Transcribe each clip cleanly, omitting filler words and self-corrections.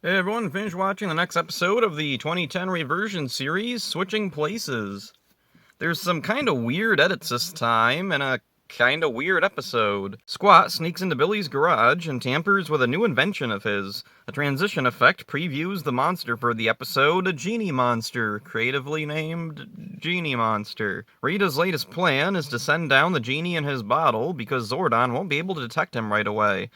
Hey everyone, finish watching the next episode of the 2010 reversion series, Switching Places. There's some kinda weird edits this time, and a kinda weird episode. Squat sneaks into Billy's garage and tampers with a new invention of his. A transition effect previews the monster for the episode, a genie monster, creatively named Genie Monster. Rita's latest plan is to send down the genie in his bottle because Zordon won't be able to detect him right away.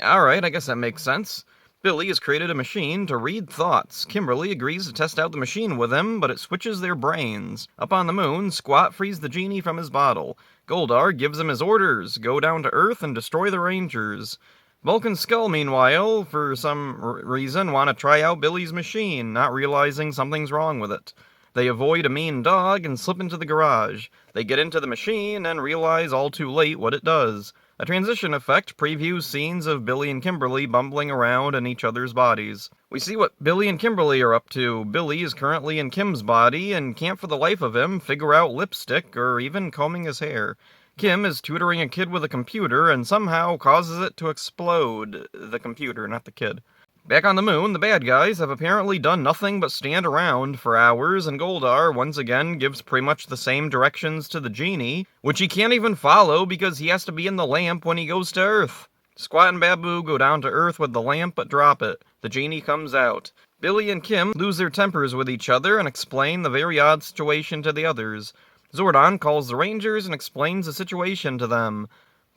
Alright, I guess that makes sense. Billy has created a machine to read thoughts. Kimberly agrees to test out the machine with him, but it switches their brains. Up on the moon, Squat frees the genie from his bottle. Goldar gives him his orders: go down to Earth and destroy the Rangers. Bulk and Skull, meanwhile, for some reason, want to try out Billy's machine, not realizing something's wrong with it. They avoid a mean dog and slip into the garage. They get into the machine and realize all too late what it does. A transition effect previews scenes of Billy and Kimberly bumbling around in each other's bodies. We see what Billy and Kimberly are up to. Billy is currently in Kim's body and can't for the life of him figure out lipstick or even combing his hair. Kim is tutoring a kid with a computer and somehow causes it to explode. The computer, not the kid. Back on the moon, the bad guys have apparently done nothing but stand around for hours, and Goldar once again gives pretty much the same directions to the genie, which he can't even follow because he has to be in the lamp when he goes to Earth. Squat and Babu go down to Earth with the lamp but drop it. The genie comes out. Billy and Kim lose their tempers with each other and explain the very odd situation to the others. Zordon calls the Rangers and explains the situation to them.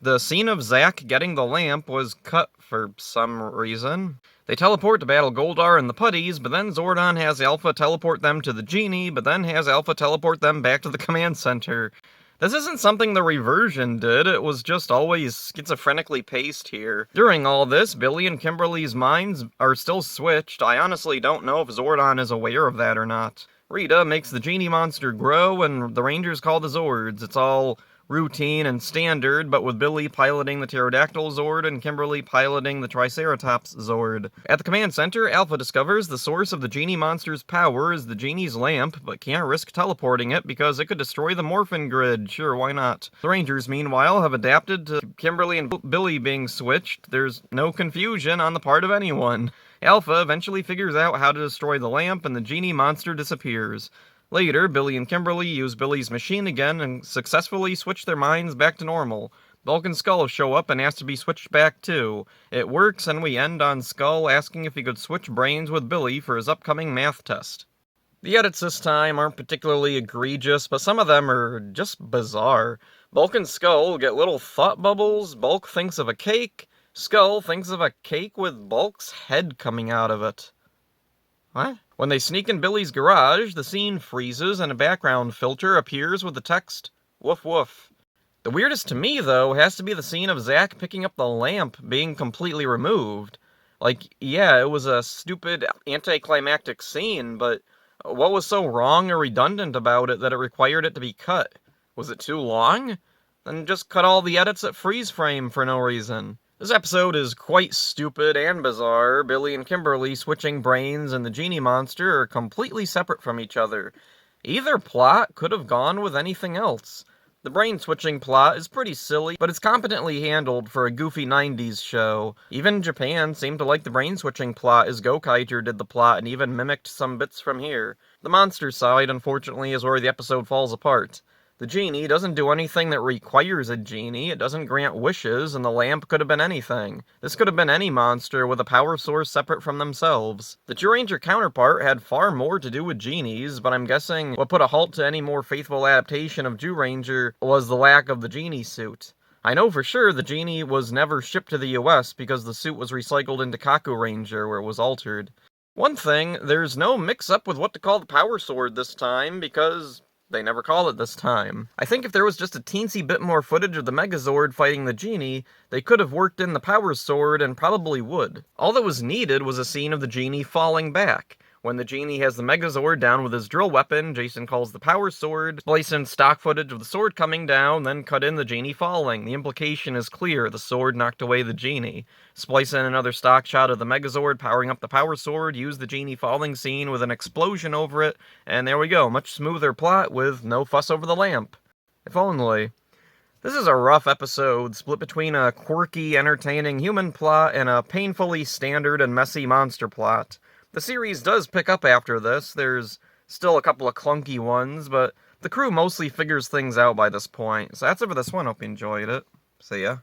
The scene of Zack getting the lamp was cut for some reason. They teleport to battle Goldar and the Putties, but then Zordon has Alpha teleport them to the genie, but then has Alpha teleport them back to the command center. This isn't something the reversion did, it was just always schizophrenically paced here. During all this, Billy and Kimberly's minds are still switched. I honestly don't know if Zordon is aware of that or not. Rita makes the genie monster grow, and the Rangers call the Zords. It's all routine and standard, but with Billy piloting the Pterodactyl Zord and Kimberly piloting the Triceratops Zord. At the command center, Alpha discovers the source of the genie monster's power is the genie's lamp, but can't risk teleporting it because it could destroy the Morphin Grid. Sure, why not? The Rangers, meanwhile, have adapted to Kimberly and Billy being switched. There's no confusion on the part of anyone. Alpha eventually figures out how to destroy the lamp, and the genie monster disappears. Later, Billy and Kimberly use Billy's machine again and successfully switch their minds back to normal. Bulk and Skull show up and ask to be switched back too. It works, and we end on Skull asking if he could switch brains with Billy for his upcoming math test. The edits this time aren't particularly egregious, but some of them are just bizarre. Bulk and Skull get little thought bubbles. Bulk thinks of a cake. Skull thinks of a cake with Bulk's head coming out of it. What? When they sneak in Billy's garage, the scene freezes and a background filter appears with the text, "Woof woof." The weirdest to me, though, has to be the scene of Zack picking up the lamp being completely removed. Like, yeah, it was a stupid, anticlimactic scene, but what was so wrong or redundant about it that it required it to be cut? Was it too long? Then just cut all the edits at freeze frame for no reason. This episode is quite stupid and bizarre. Billy and Kimberly switching brains and the genie monster are completely separate from each other. Either plot could have gone with anything else. The brain-switching plot is pretty silly, but it's competently handled for a goofy 90s show. Even Japan seemed to like the brain-switching plot as Gokaiger did the plot and even mimicked some bits from here. The monster side, unfortunately, is where the episode falls apart. The genie doesn't do anything that requires a genie, it doesn't grant wishes, and the lamp could have been anything. This could have been any monster with a power source separate from themselves. The Ranger counterpart had far more to do with genies, but I'm guessing what put a halt to any more faithful adaptation of Ranger was the lack of the genie suit. I know for sure the genie was never shipped to the US because the suit was recycled into Kaku Ranger where it was altered. One thing, there's no mix-up with what to call the power sword this time because they never call it this time. I think if there was just a teensy bit more footage of the Megazord fighting the genie, they could have worked in the power sword and probably would. All that was needed was a scene of the genie falling back. When the genie has the Megazord down with his drill weapon, Jason calls the power sword, splice in stock footage of the sword coming down, then cut in the genie falling. The implication is clear, the sword knocked away the genie. Splice in another stock shot of the Megazord powering up the power sword, use the genie falling scene with an explosion over it, and there we go, much smoother plot with no fuss over the lamp. If only. This is a rough episode, split between a quirky, entertaining human plot and a painfully standard and messy monster plot. The series does pick up after this. There's still a couple of clunky ones, but the crew mostly figures things out by this point. So that's it for this one. Hope you enjoyed it. See ya.